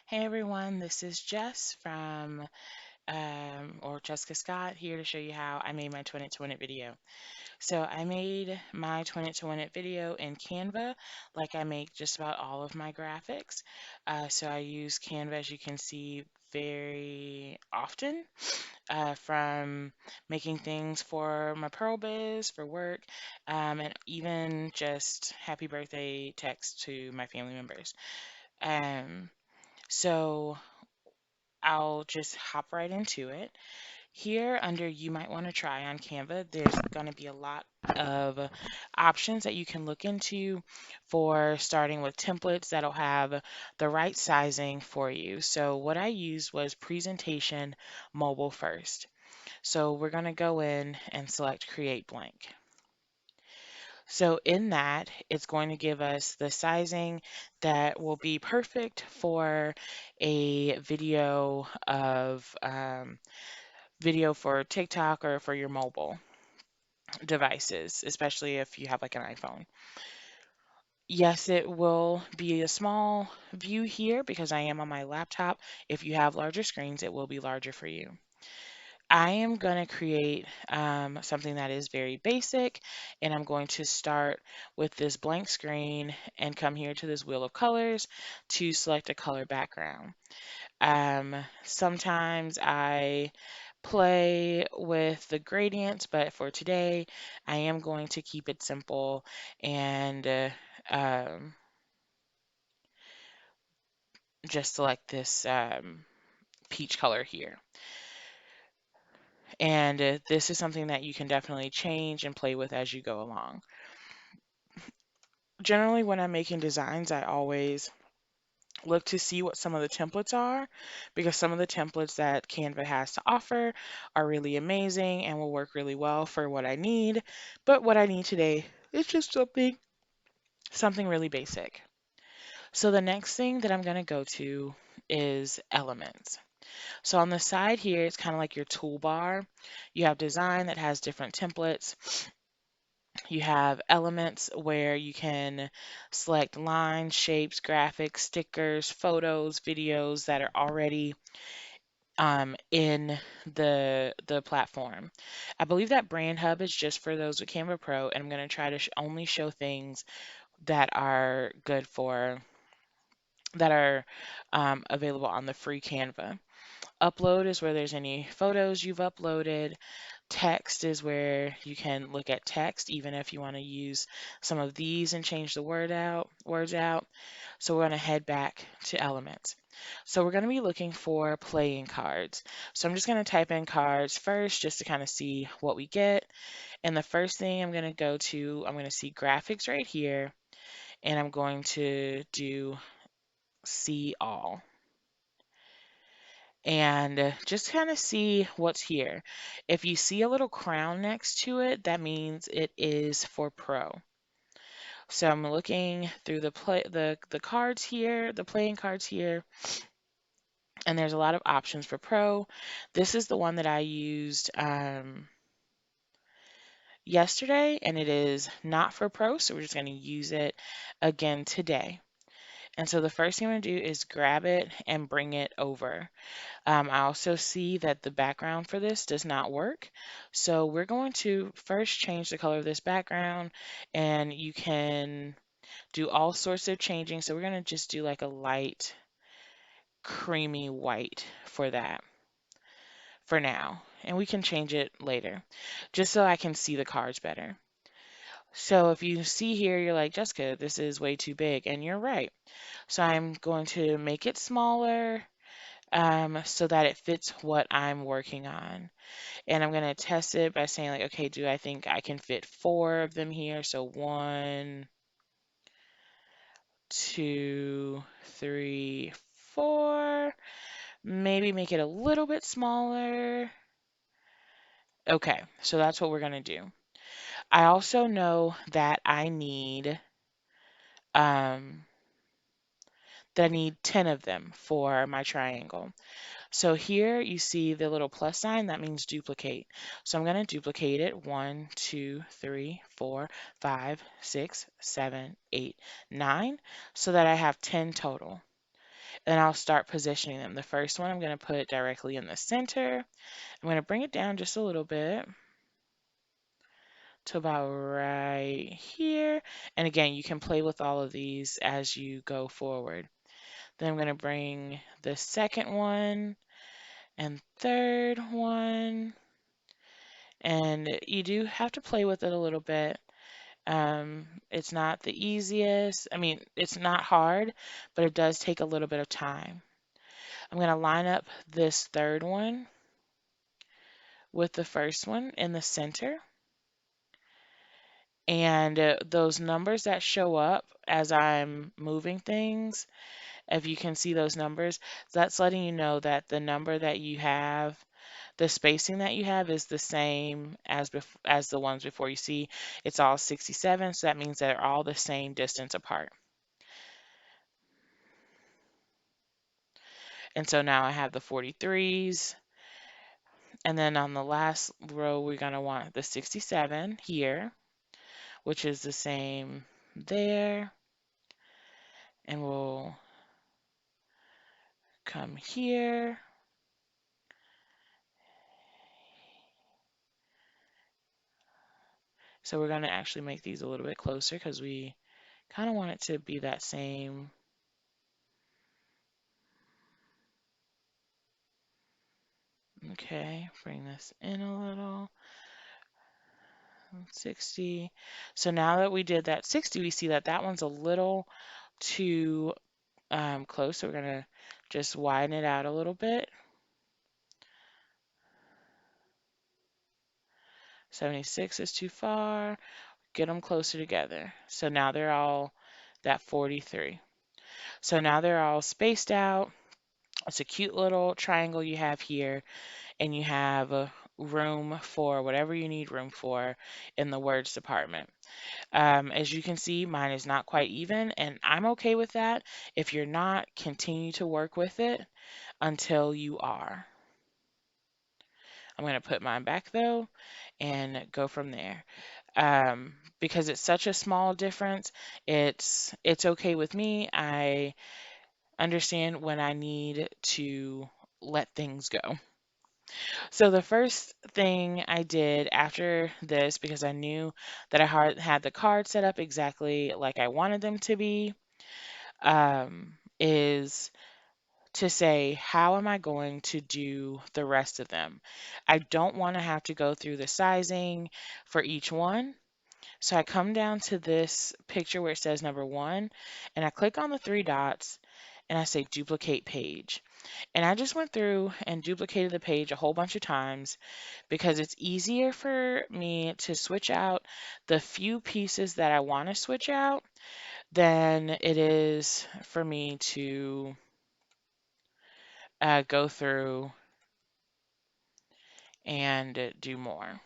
Hey everyone, this is Jess from, or Jessica Scott, here to show you how I made my Twin It to Win It video. So I made my Twin It to Win It video in Canva, like I make just about all of my graphics. So I use Canva, as you can see, very often, from making things for my Pearl Biz, for work, and even just happy birthday texts to my family members. Um, so I'll just hop right into it. Here under you might want to try on Canva, there's going to be a lot of options that you can look into for starting with templates that'll have the right sizing for you. So what I used was presentation mobile first. So we're going to go in and select create blank. So in that, it's going to give us the sizing that will be perfect for a video for TikTok or for your mobile devices, especially if you have like an iPhone. Yes, it will be a small view here because I am on my laptop. If you have larger screens, it will be larger for you. I am going to create something that is very basic, and I'm going to start with this blank screen and come here to this wheel of colors to select a color background. Sometimes I play with the gradients, but for today, I am going to keep it simple and um, just select this peach color here. And this is something that you can definitely change and play with as you go along. Generally, when I'm making designs, I always look to see what some of the templates are, because some of the templates that Canva has to offer are really amazing and will work really well for what I need. But what I need today is just something really basic. So the next thing that I'm going to go to is elements. So on the side here, it's kind of like your toolbar. You have design that has different templates. You have elements where you can select lines, shapes, graphics, stickers, photos, videos that are already in the platform. I believe that Brand Hub is just for those with Canva Pro, and I'm going to try to only show things that are good for that are available on the free Canva. Upload is where there's any photos you've uploaded. Text is where you can look at text, even if you want to use some of these and change the words out. So we're going to head back to elements. So we're going to be looking for playing cards. So I'm just going to type in cards first just to kind of see what we get. And the first thing I'm going to go to, I'm going to see graphics right here, and I'm going to do see all. And just kind of see what's here. If you see a little crown next to it, that means it is for pro. So I'm looking through the cards here, the playing cards here, and there's a lot of options for pro. This is the one that I used yesterday, and it is not for pro, so we're just going to use it again today. And so the first thing I'm going to do is grab it and bring it over. I also see that the background for this does not work. So we're going to first change the color of this background, and you can do all sorts of changing. So we're going to just do like a light creamy white for that for now. And we can change it later just so I can see the cards better. So if you see here, you're like, Jessica, this is way too big. And you're right. So I'm going to make it smaller so that it fits what I'm working on. And I'm going to test it by saying like, okay, do I think I can fit 4 of them here? So 1, 2, 3, 4. Maybe make it a little bit smaller. Okay, so that's what we're going to do. I also know that um, I need 10 of them for my triangle. So here you see the little plus sign, that means duplicate. So I'm going to duplicate it 1, 2, 3, 4, 5, 6, 7, 8, 9, so that I have 10 total. and I'll start positioning them. The first one I'm going to put directly in the center. I'm going to bring it down just a little bit to about right here. And again, you can play with all of these as you go forward. Then I'm going to bring the second one and third one. And you do have to play with it a little bit. It's not the easiest. I mean, it's not hard, but it does take a little bit of time. I'm going to line up this third one with the first one in the center. And those numbers that show up as I'm moving things, if you can see those numbers, that's letting you know that the number that you have, the spacing that you have is the same as the ones before. You see, it's all 67, so that means they're all the same distance apart. And so now I have the 43s. And then on the last row, we're going to want the 67 here, which is the same there. And we'll come here. So we're going to actually make these a little bit closer because we kind of want it to be that same. Okay, bring this in a little. 60. So now that we did that 60, we see that that one's a little too close. So we're going to just widen it out a little bit. 76 is too far. Get them closer together. So now they're all that 43. So now they're all spaced out. It's a cute little triangle you have here, and you have a room for whatever you need room for in the words department. As you can see, mine is not quite even, and I'm okay with that. If you're not, continue to work with it until you are. I'm going to put mine back though and go from there. Because it's such a small difference, it's okay with me. I understand when I need to let things go. So the first thing I did after this, because I knew that I had the cards set up exactly like I wanted them to be, is to say, how am I going to do the rest of them? I don't want to have to go through the sizing for each one. So I come down to this picture where it says number one, and I click on the three dots and I say duplicate page. And I just went through and duplicated the page a whole bunch of times because it's easier for me to switch out the few pieces that I want to switch out than it is for me to go through and do more.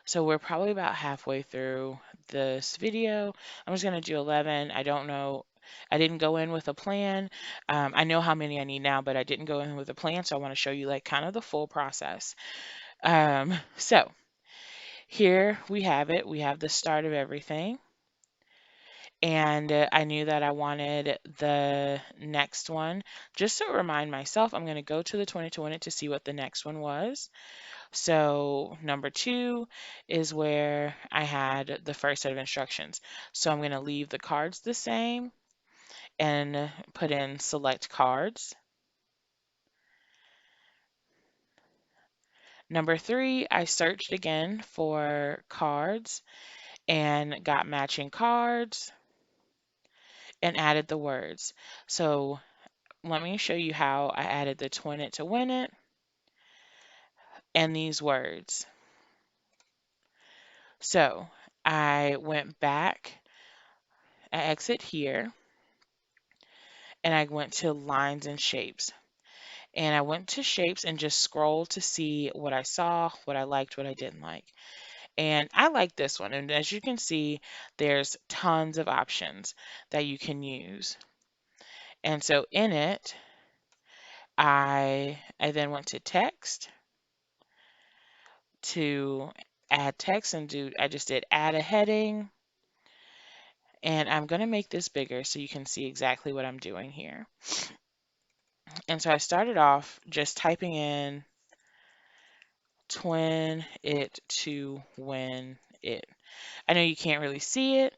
So we're probably about halfway through this video. I'm just going to do 11. I don't know. I didn't go in with a plan. I know how many I need now, but I didn't go in with a plan. So I want to show you like kind of the full process. So here we have it. We have the start of everything. And I knew that I wanted the next one. Just to remind myself, I'm going to go to the 20 to win it to see what the next one was. So number two is where I had the first set of instructions. So I'm going to leave the cards the same and put in select cards. Number three, I searched again for cards and got matching cards and added the words. So let me show you how I added the twin it to win it and these words. So I went back, I exit here, and I went to lines and shapes. And I went to shapes and just scrolled to see what I saw, what I liked, what I didn't like. And I like this one. And as you can see, there's tons of options that you can use. And so in it, I then went to text to add text and I just did add a heading And I'm going to make this bigger so you can see exactly what I'm doing here. And so I started off just typing in twin it to win it. I know you can't really see it,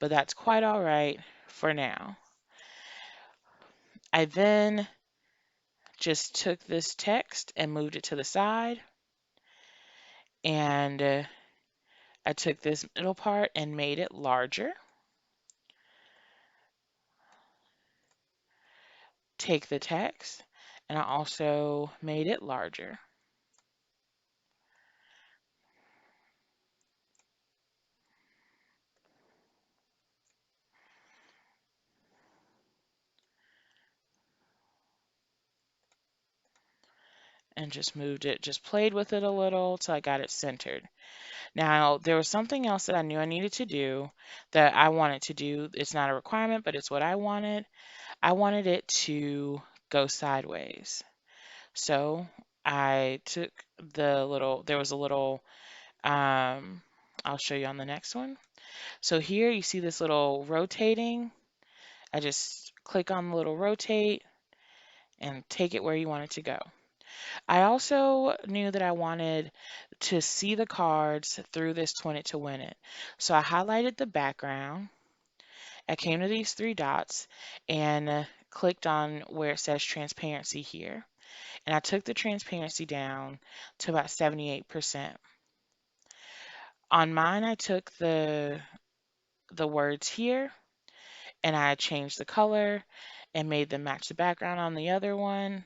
but that's quite all right for now. I then just took this text and moved it to the side, and I took this middle part and made it larger. Take the text, and I also made it larger. And just moved it, just played with it a little till I got it centered. Now, there was something else that I knew I needed to do that I wanted to do. It's not a requirement, but it's what I wanted. I wanted it to go sideways. So I took there was a little, I'll show you on the next one. So here you see this little rotating. I just click on the little rotate and take it where you want it to go. I also knew that I wanted to see the cards through this twin it to win it. So I highlighted the background. I came to these three dots and clicked on where it says transparency here. And I took the transparency down to about 78%. On mine, I took the words here and I changed the color and made them match the background on the other one.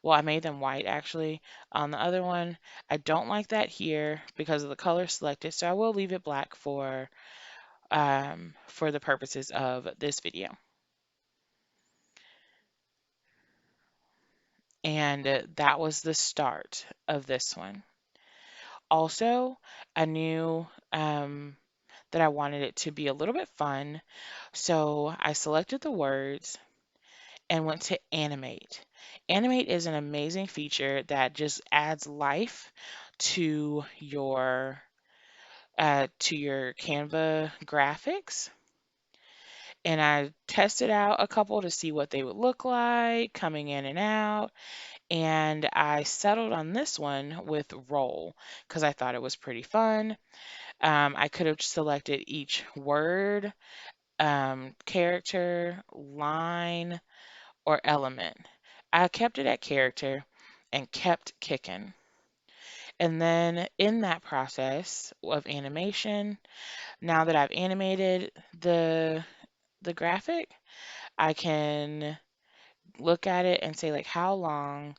Well, I made them white actually. On the other one, I don't like that here because of the color selected, so I will leave it black for the purposes of this video. And that was the start of this one. Also, I knew that I wanted it to be a little bit fun, so I selected the words and went to animate. Animate is an amazing feature that just adds life to your Canva graphics. And I tested out a couple to see what they would look like coming in and out. And I settled on this one with roll because I thought it was pretty fun. I could have selected each word, character, line, or element. I kept it at character and kept kicking. And then in that process of animation, now that I've animated the graphic, I can look at it and say like how long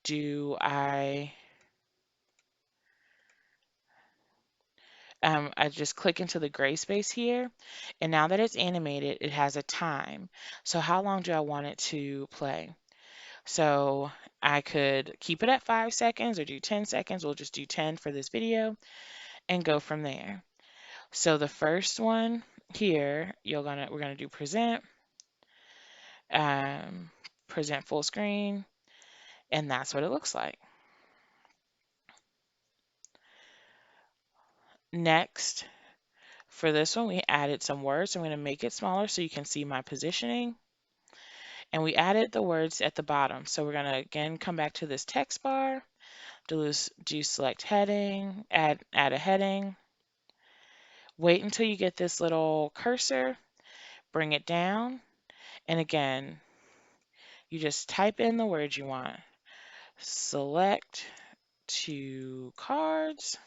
do I just click into the gray space here, and now that it's animated, it has a time. So how long do I want it to play? So I could keep it at 5 seconds or do 10 seconds. We'll just do 10 for this video and go from there. So the first one here, we're gonna do um, present full screen, and that's what it looks like. Next, for this one, we added some words. I'm going to make it smaller so you can see my positioning. And we added the words at the bottom. So we're going to again come back to this text bar, do select heading, add a heading. Wait until you get this little cursor, bring it down, and again, you just type in the word you want. Select to cards,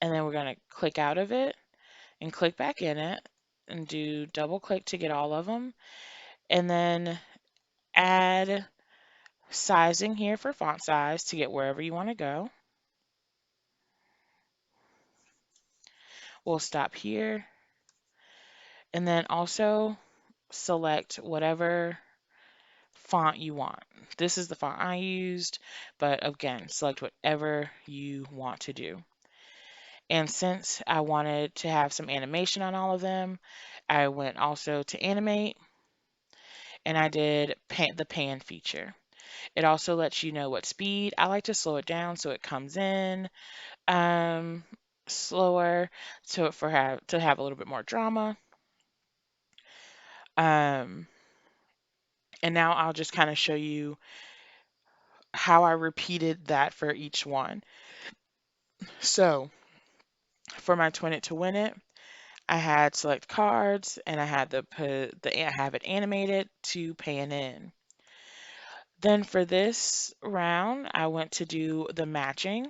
and then we're going to click out of it and click back in it and do double click to get all of them, and then add sizing here for font size to get wherever you want to go. We'll stop here and then also select whatever font you want. This is the font I used, but again, select whatever you want to do. And since I wanted to have some animation on all of them, I went also to animate and I did the pan feature. It also lets you know what speed. I like to slow it down so it comes in slower to have a little bit more drama. Um, and now I'll just kind of show you how I repeated that for each one. So for my twin it to win it, I had select cards and I had I have it animated to pan in. Then for this round, I went to do the matching.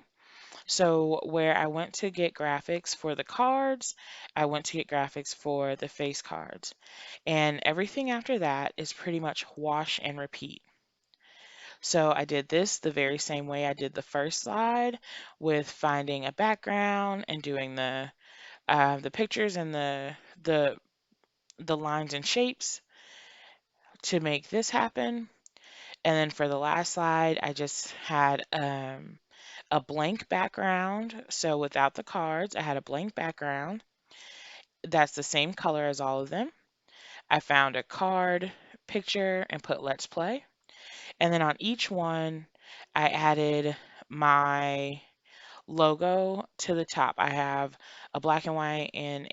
So where I went to get graphics for the cards, I went to get graphics for the face cards. And everything after that is pretty much wash and repeat. So I did this the very same way I did the first slide with finding a background and doing the pictures and the lines and shapes to make this happen. And then for the last slide, I just had a blank background. So without the cards, I had a blank background that's the same color as all of them. I found a card picture and put let's play. And then on each one, I added my logo to the top. I have a black and white and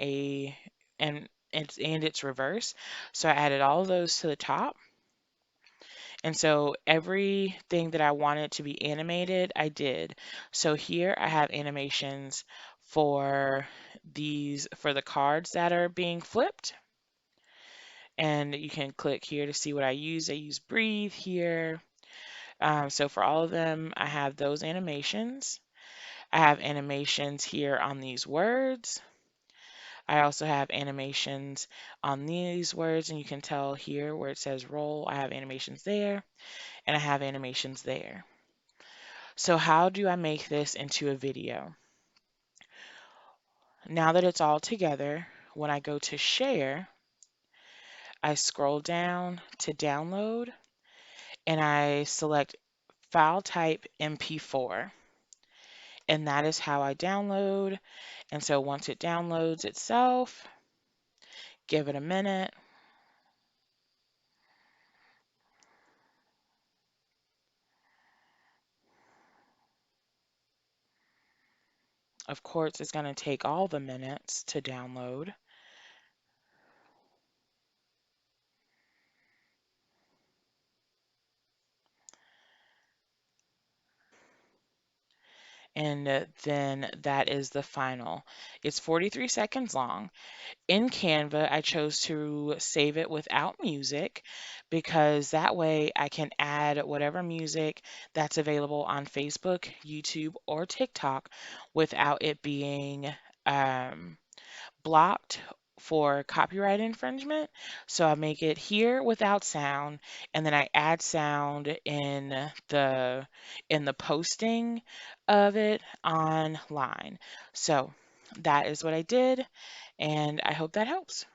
it's reverse. So I added all of those to the top. And so everything that I wanted to be animated, I did. So here I have animations for for the cards that are being flipped. And you can click here to see what I use. I use breathe here. So for all of them, I have those animations. I have animations here on these words. I also have animations on these words, and you can tell here where it says roll, I have animations there, and I have animations there. So how do I make this into a video? Now that it's all together, when I go to share, I scroll down to download, and I select file type MP4. And that is how I download. And so once it downloads itself, give it a minute. Of course, it's going to take all the minutes to download. And then that is the final. It's 43 seconds long. In Canva, I chose to save it without music because that way I can add whatever music that's available on Facebook, YouTube, or TikTok without it being um, blocked for copyright infringement. So I make it here without sound, and then I add sound in the posting of it online. So that is what I did, and I hope that helps.